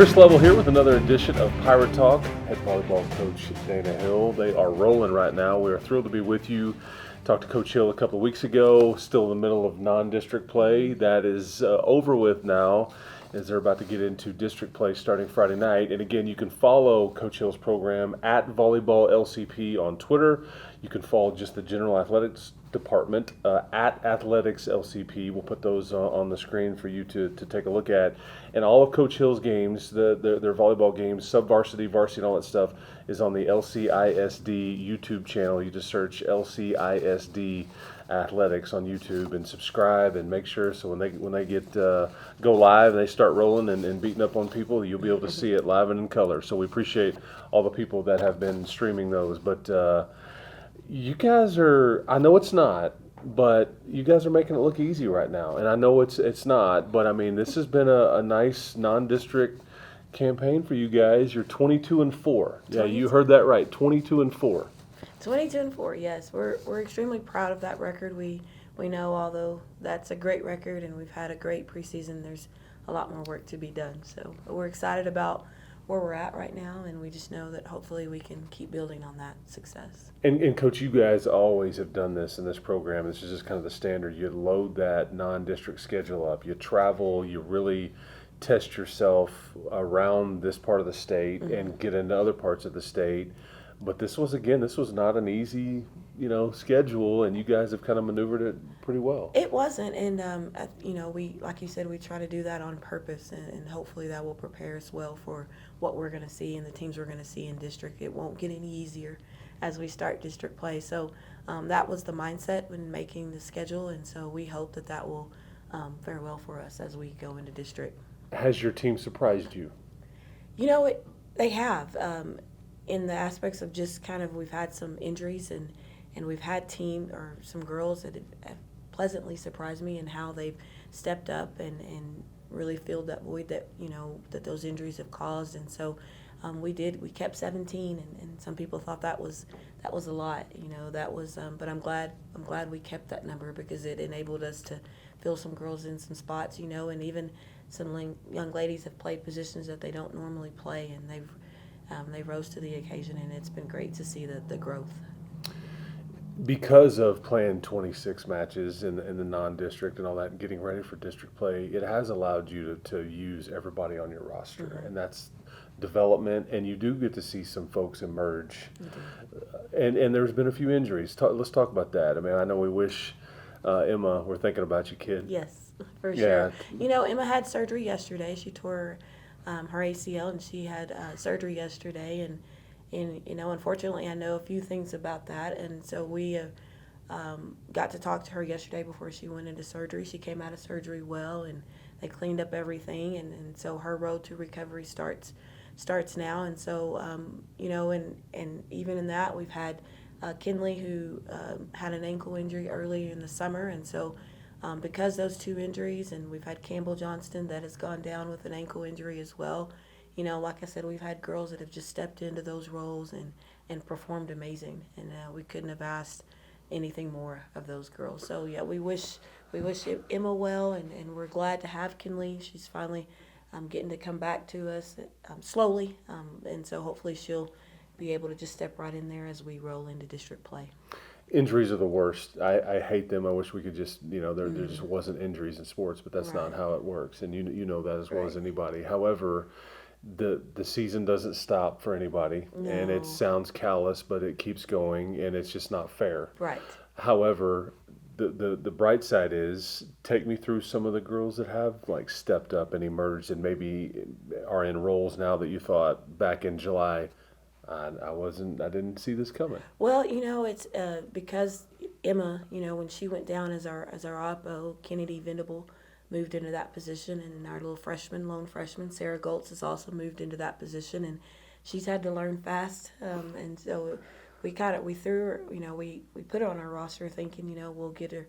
Chris Lovell here with another edition of Pirate Talk. Head volleyball coach Dana Hill. They are rolling right now. We are thrilled to be with you. Talked to Coach Hill a couple of weeks ago. Still in the middle of non-district play. That is over with now, as they're about to get into district play starting Friday night. And again, you can follow Coach Hill's program at Volleyball LCP on Twitter. You can follow just the General Athletics Department at Athletics LCP. We'll put those on the screen for you to take a look at. And all of Coach Hill's games, their volleyball games, sub-varsity, varsity, and all that stuff is on the LCISD YouTube channel. You just search LCISD Athletics on YouTube and subscribe and make sure so when they get go live and they start rolling and beating up on people, you'll be able to see it live and in color. So we appreciate all the people that have been streaming those. But you guys are, I know it's not, but you guys are making it look easy right now. And I know it's not, but I mean, this has been a nice non-district campaign for you guys. You're 22-4. Yeah, you heard that right, 22-4. 22-4, yes. We're extremely proud of that record. We know, although that's a great record and we've had a great preseason, there's a lot more work to be done. So we're excited about where we're at right now, and we just know that hopefully we can keep building on that success. And Coach, you guys always have done this in this program. This is just kind of the standard. You load that non-district schedule up. You travel. You really test yourself around this part of the state and get into other parts of the state. But this was not an easy, schedule, and you guys have kind of maneuvered it pretty well. It wasn't, and we, like you said, we try to do that on purpose, and hopefully that will prepare us well for what we're going to see and the teams we're going to see in district. It won't get any easier as we start district play. So that was the mindset when making the schedule, and so we hope that will fare well for us as we go into district. Has your team surprised you? They have. In the aspects of just kind of, we've had some injuries and we've had some girls that have pleasantly surprised me in how they've stepped up and really filled that void that that those injuries have caused. And so we kept 17, and some people thought that was a lot. That was but I'm glad we kept that number because it enabled us to fill some girls in some spots, and even some young ladies have played positions that they don't normally play, and they rose to the occasion, and it's been great to see the growth. Because of playing 26 matches in the non-district and all that, and getting ready for district play, it has allowed you to use everybody on your roster, and that's development, and you do get to see some folks emerge. And there's been a few injuries. Let's talk about that. I mean, I know we wish Emma, we're thinking about you, kid. Yes, for sure. Emma had surgery yesterday. She tore her ACL, and she had surgery yesterday, and unfortunately I know a few things about that, and so we got to talk to her yesterday before she went into surgery. She came out of surgery well, and they cleaned up everything, and so her road to recovery starts now. And so and even in that, we've had Kinley, who had an ankle injury earlier in the summer, and so because those two injuries, and we've had Campbell Johnston that has gone down with an ankle injury as well. Like I said, we've had girls that have just stepped into those roles and performed amazing, and we couldn't have asked anything more of those girls. So yeah, we wish Emma well, and we're glad to have Kinley. She's finally getting to come back to us slowly, and so hopefully she'll be able to just step right in there as we roll into district play. Injuries are the worst. I hate them. I wish we could just, there just wasn't injuries in sports, but that's not how it works. And you know that as well as anybody. However, the season doesn't stop for anybody. No. And it sounds callous, but it keeps going, and it's just not fair. Right. However, the bright side is, take me through some of the girls that have stepped up and emerged and maybe are in roles now that you thought back in July, I didn't see this coming. Well, it's because Emma, when she went down as our oppo, Kennedy Venable moved into that position, and our little lone freshman, Sarah Goltz, has also moved into that position, and she's had to learn fast. And so we threw her, we put her on our roster thinking, we'll get her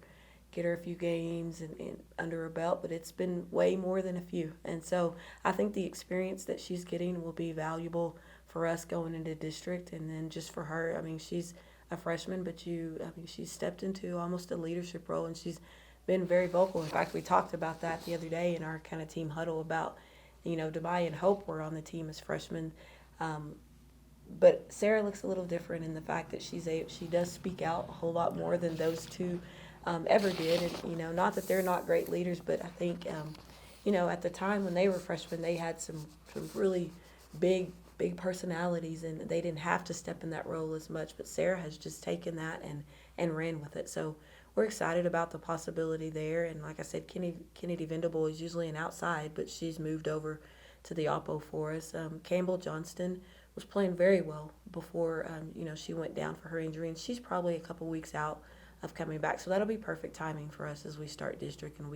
a few games and under her belt, but it's been way more than a few. And so I think the experience that she's getting will be valuable for us going into district. And then just for her, I mean, she's a freshman, but she's stepped into almost a leadership role, and she's been very vocal. In fact, we talked about that the other day in our kind of team huddle about Demai and Hope were on the team as freshmen. But Sarah looks a little different in the fact that she does speak out a whole lot more than those two ever did. And, not that they're not great leaders, but I think, at the time when they were freshmen, they had some really big personalities, and they didn't have to step in that role as much. But Sarah has just taken that and ran with it. So we're excited about the possibility there. And like I said, Kennedy Venable is usually an outside, but she's moved over to the oppo for us. Campbell Johnston was playing very well before she went down for her injury, and she's probably a couple weeks out of coming back. So that'll be perfect timing for us as we start district, and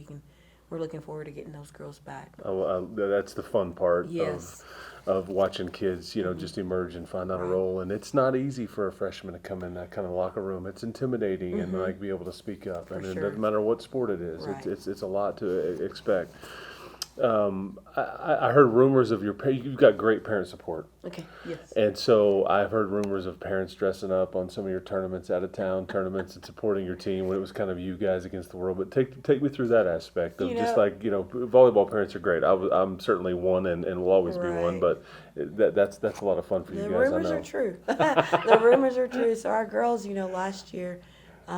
we're looking forward to getting those girls back. That's the fun part. Yes. Of watching kids, just emerge and find out a role. And it's not easy for a freshman to come in that kind of locker room. It's intimidating and be able to speak up. And it doesn't matter what sport it is. Right. It's a lot to expect. I heard rumors of you've got great parent support. Okay, yes. And so I've heard rumors of parents dressing up on some of your tournaments, out of town tournaments, and supporting your team when it was kind of you guys against the world. But take me through that aspect of volleyball parents are great. I'm certainly one and will always be one, but that's a lot of fun for you guys. The rumors are true. The rumors are true. So our girls, last year,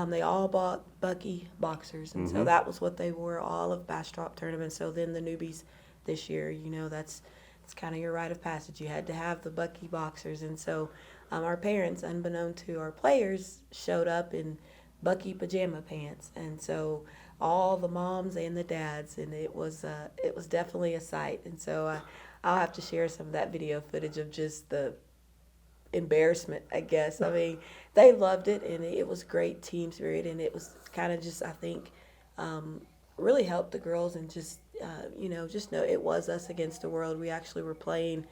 they all bought Bucky boxers, and so that was what they wore all of Bastrop tournaments. So then the newbies this year, it's kind of your rite of passage. You had to have the Bucky boxers, and so our parents, unbeknown to our players, showed up in Bucky pajama pants, and so all the moms and the dads, and it was definitely a sight. And so I'll have to share some of that video footage of just the embarrassment, I guess. I mean, they loved it, and it was great team spirit, and it was kind of just, I think, really helped the girls, and just just know it was us against the world. We actually were playing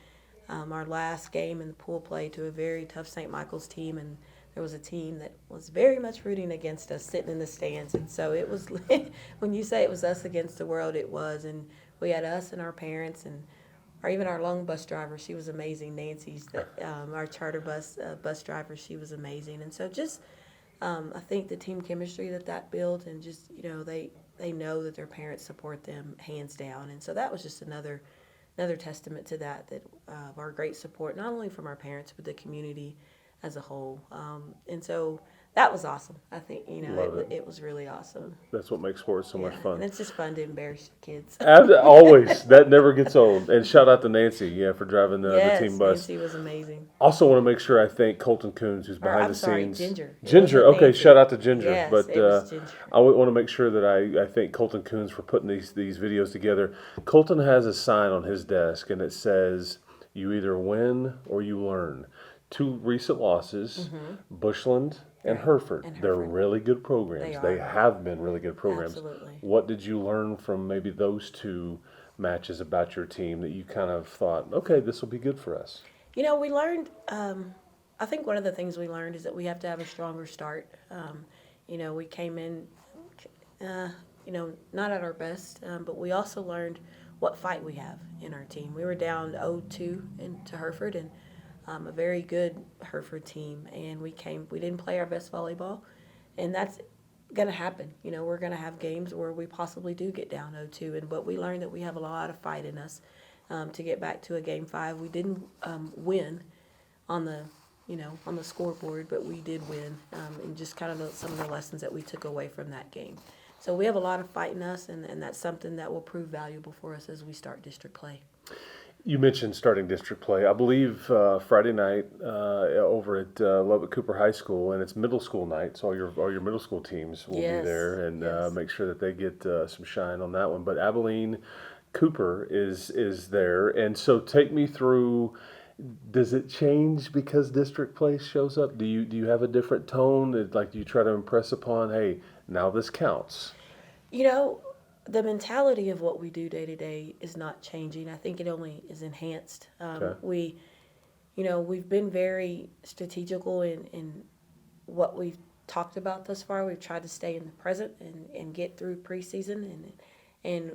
our last game in the pool play to a very tough St. Michael's team, and there was a team that was very much rooting against us sitting in the stands. And so it was when you say it was us against the world, it was. And we had us and our parents, and or even our long bus driver. She was amazing. Nancy's our charter bus driver. She was amazing. And so just I think the team chemistry that built, and just they know that their parents support them hands down. And so that was just another testament to that our great support, not only from our parents but the community as a whole. And so that was awesome. I think it was really awesome. That's what makes sports so much fun. And it's just fun to embarrass kids. Always, that never gets old. And shout out to Nancy, for driving the team bus. Nancy was amazing. Also, want to make sure I thank Colton Coons, who's behind the scenes. Ginger. Okay, shout out to Ginger. Yes, but it was Ginger. I want to make sure that I thank Colton Coons for putting these videos together. Colton has a sign on his desk, and it says, "You either win or you learn." 2 recent losses, Bushland and Hereford. They're really good programs. They have been really good programs. Absolutely. What did you learn from maybe those 2 matches about your team that you kind of thought, okay, this will be good for us? We learned, I think one of the things we learned is that we have to have a stronger start. We came in, not at our best, but we also learned what fight we have in our team. We were down 0-2 to Hereford, and a very good Hereford team, and we didn't play our best volleyball, and that's going to happen. We're going to have games where we possibly do get down 0-2, but we learned that we have a lot of fight in us to get back to a game 5. We didn't win on the scoreboard, but we did win, and just kind of some of the lessons that we took away from that game. So we have a lot of fight in us, and that's something that will prove valuable for us as we start district play. You mentioned starting district play. I believe Friday night over at Lubbock-Cooper High School, and it's middle school night, so all your middle school teams will be there, and make sure that they get some shine on that one. But Abilene Cooper is there, and so take me through. Does it change because district play shows up? Do you have a different tone? Do you try to impress upon, hey, now this counts? The mentality of what we do day to day is not changing. I think it only is enhanced. We've been very strategical in what we've talked about thus far. We've tried to stay in the present and get through preseason, and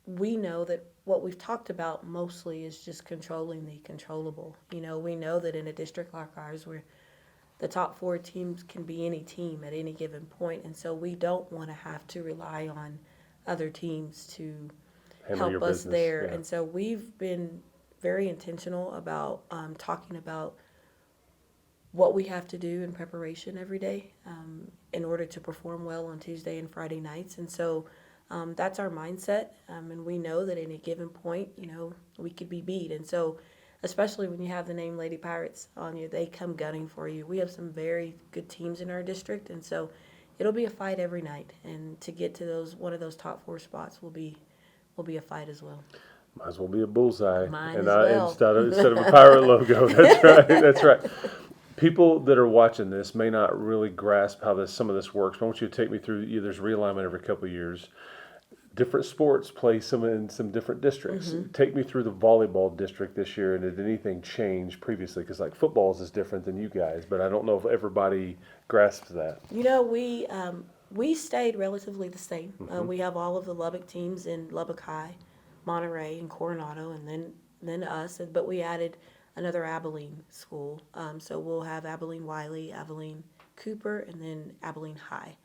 we know that what we've talked about mostly is just controlling the controllable. We know that in a district like ours, where the top 4 teams can be any team at any given point, and so we don't want to have to rely on other teams to handle your help us business. there. Yeah. And so we've been very intentional about talking about what we have to do in preparation every day in order to perform well on Tuesday and Friday nights. And so that's our mindset. And we know that at any given point, we could be beat. And so especially when you have the name Lady Pirates on you, they come gunning for you. We have some very good teams in our district. And so it'll be a fight every night. And to get to one of those top 4 spots will be a fight as well. Might as well be a bullseye. Mine as well. Instead of a pirate logo. That's right. That's right. People that are watching this may not really grasp how some of this works. I want you to take me through. There's realignment every couple of years. Different sports play in some different districts. Mm-hmm. Take me through the volleyball district this year, and did anything change previously? Because like footballs is different than you guys, but I don't know if everybody grasps that. We stayed relatively the same. Mm-hmm. We have all of the Lubbock teams in Lubbock High, Monterey, and Coronado, and then us. But we added another Abilene school. So we'll have Abilene Wiley, Abilene Cooper, and then Abilene High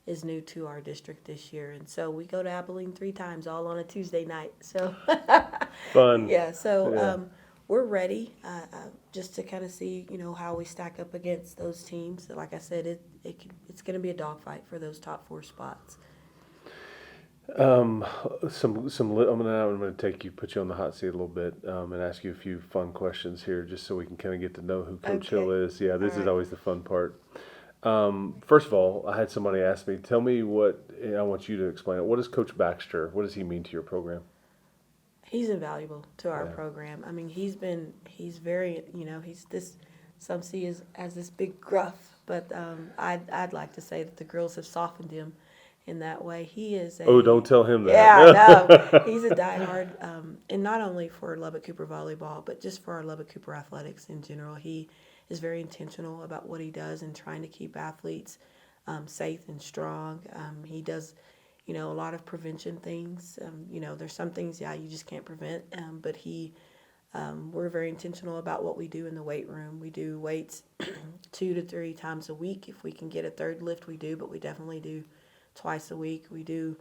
is new to our district this year. And so we go to Abilene 3 times, all on a Tuesday night. So Fun. yeah. So we're ready just to kind of see, how we stack up against those teams. Like I said, it's going to be a dogfight for those top 4 spots. I'm going to put you on the hot seat a little bit, and ask you a few fun questions here, just so we can kind of get to know who Coach Hill is. Yeah, this is always the fun part. First of all, I had somebody ask me, tell me I want you to explain it. What is Coach Baxter? What does he mean to your program? He's invaluable to our program. I mean, he's very, some see as this big gruff, but I'd like to say that the girls have softened him in that way. He is don't tell him that. Yeah, no, he's a diehard, and not only for Lubbock-Cooper volleyball, but just for our Lubbock-Cooper athletics in general. He is very intentional about what he does and trying to keep athletes safe and strong. He does, a lot of prevention things. There's some things, you just can't prevent, but we're very intentional about what we do in the weight room. We do weights 2 to 3 times a week. If we can get a third lift, we do, but we definitely do twice a week. We do,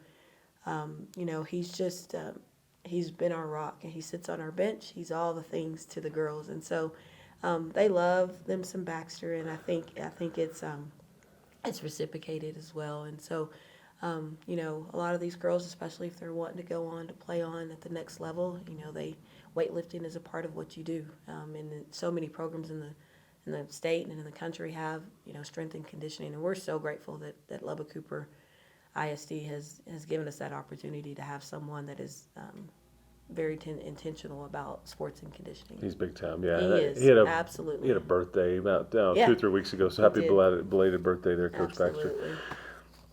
he's been our rock, and he sits on our bench. He's all the things to the girls, and so they love them some Baxter, and I think it's reciprocated as well. And so, a lot of these girls, especially if they're wanting to go on to play on at the next level, weightlifting is a part of what you do, and so many programs in the state and in the country have strength and conditioning, and we're so grateful that Lubbock-Cooper ISD has given us that opportunity to have someone that is very intentional about sports and conditioning. He's big time, yeah. He is, absolutely. He had a birthday about 2 or 3 weeks ago, so happy belated birthday there, Coach Baxter.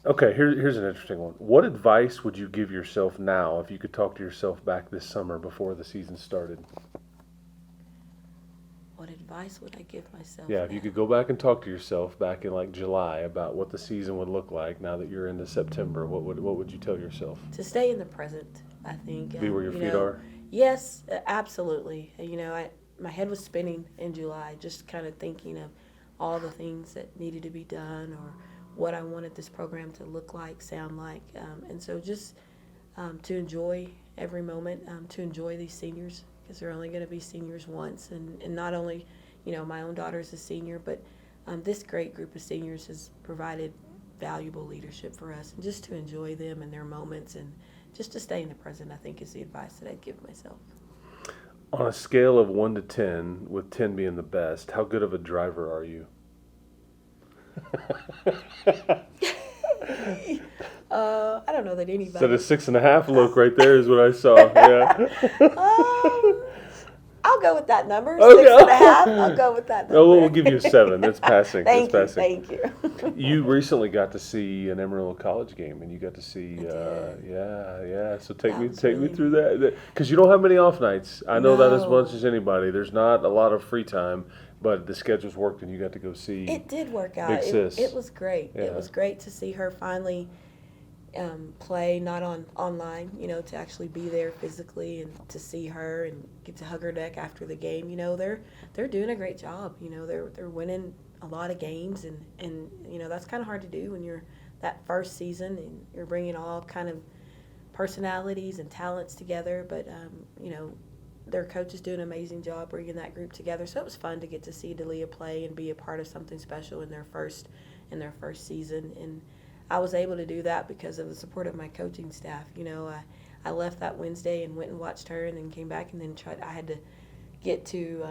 Okay, here's an interesting one. What advice would you give yourself now if you could talk to yourself back this summer before the season started? What advice would I give myself? Yeah, if you could go back and talk to yourself back in like July about what the season would look like now that you're into September, what would you tell yourself? To stay in the present, I think. Be where your feet are? Yes, absolutely. My head was spinning in July, just kind of thinking of all the things that needed to be done or what I wanted this program to look like, sound like. And so just to enjoy every moment, to enjoy these seniors, because they're only going to be seniors once. And not only, my own daughter is a senior, but this great group of seniors has provided valuable leadership for us. And just to enjoy them and their moments and just to stay in the present, I think, is the advice that I'd give myself. On a scale of 1 to 10, with 10 being the best, how good of a driver are you? I don't know that anybody. So the 6.5 look right there is what I saw. Yeah. I'll go with that number. Okay. 6.5. I'll go with that number. Oh, we'll give you a 7. That's passing. Thank passing. you. You recently got to see an Amarillo College game, and you got to see, So take me through that, because you don't have many off nights. I know that as much as anybody. There's not a lot of free time, but the schedules worked, and you got to go see. It did work out. Big sis. It was great. Yeah. It was great to see her finally play, not online, to actually be there physically and to see her and get to hug her neck after the game. They're doing a great job. They're winning a lot of games, and that's kind of hard to do when you're that first season and you're bringing all kind of personalities and talents together, but their coach is doing an amazing job bringing that group together. So it was fun to get to see Dalia play and be a part of something special in their first season. And I was able to do that because of the support of my coaching staff. I left that Wednesday and went and watched her, and then came back and then I had to get to.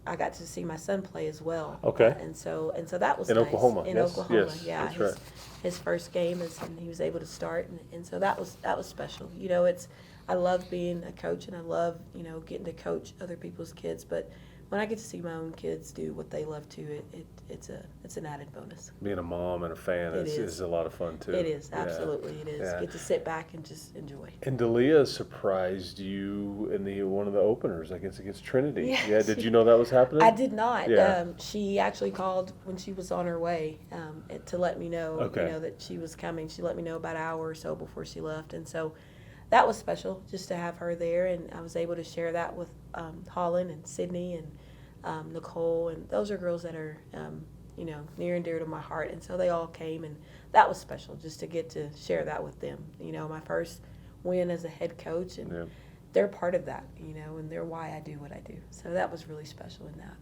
I got to see my son play as well. Okay. And so that was in nice. Oklahoma. In Yes. Oklahoma, Yes. yeah. That's right. His first game and he was able to start, and so that was special. I love being a coach, and I love getting to coach other people's kids. But when I get to see my own kids do what they love to, it's an added bonus. Being a mom and a fan is a lot of fun too. It is, absolutely, it is. Yeah. Get to sit back and just enjoy. And Dalia surprised you in one of the openers, I guess, against Trinity. Yes. Yeah, did you know that was happening? I did not. Yeah. She actually called when she was on her way to let me know, Okay. that she was coming. She let me know about an hour or so before she left, and so that was special just to have her there. And I was able to share that with Holland and Sydney and Nicole, and those are girls that are near and dear to my heart, and so they all came, and that was special just to get to share that with them. My first win as a head coach, and Yeah. they're part of that, and they're why I do what I do. So that was really special in that.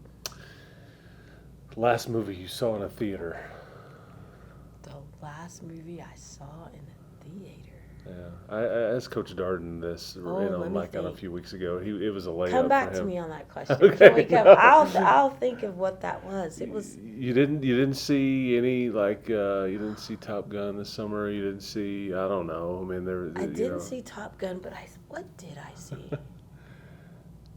Last movie you saw in a theater. The last movie I saw in the theater. Yeah, I asked Coach Darden this let me on a think. few weeks ago. It was a layup Come back for to him. me on that question. Okay, Can we come? no. I'll think of what that was. It was. You didn't see any you didn't see Top Gun this summer. You didn't see, I don't know. I mean I didn't see Top Gun, but what did I see?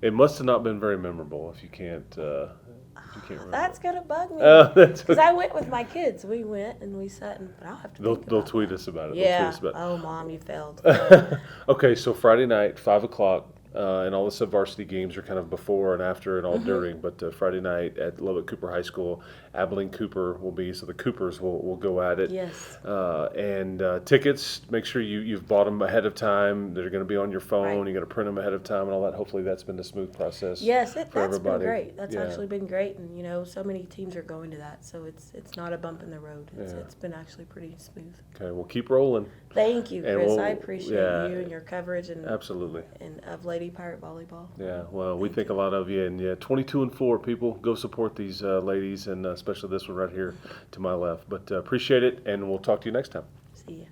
It must have not been very memorable if you can't remember. That's gonna bug me. That's Because okay. I went with my kids. We went and we sat, but I'll have to. They'll tweet us about it. Yeah. They'll tweet us about Oh, Mom, you failed. it. Okay, so Friday night, 5:00. And all the sub-varsity games are kind of before and after and all during. But Friday night at Lubbock-Cooper High School, Abilene-Cooper will be, so the Coopers will go at it. Yes. And tickets, make sure you've bought them ahead of time. They're going to be on your phone. Right. You got to print them ahead of time and all that. Hopefully that's been a smooth process. Yes, for that's been everybody. great. That's Yeah. actually been great, and so many teams are going to that, so it's not a bump in the road. Yeah. It's been actually pretty smooth. Okay, we'll keep rolling. Thank you, And Chris. we'll- I appreciate yeah. you and your coverage and Absolutely. of Lady Pirate Volleyball. Yeah, well, we think a lot of you, and 22-4 people, go support these ladies, and especially this one right here to my left. But appreciate it, and we'll talk to you next time. See ya.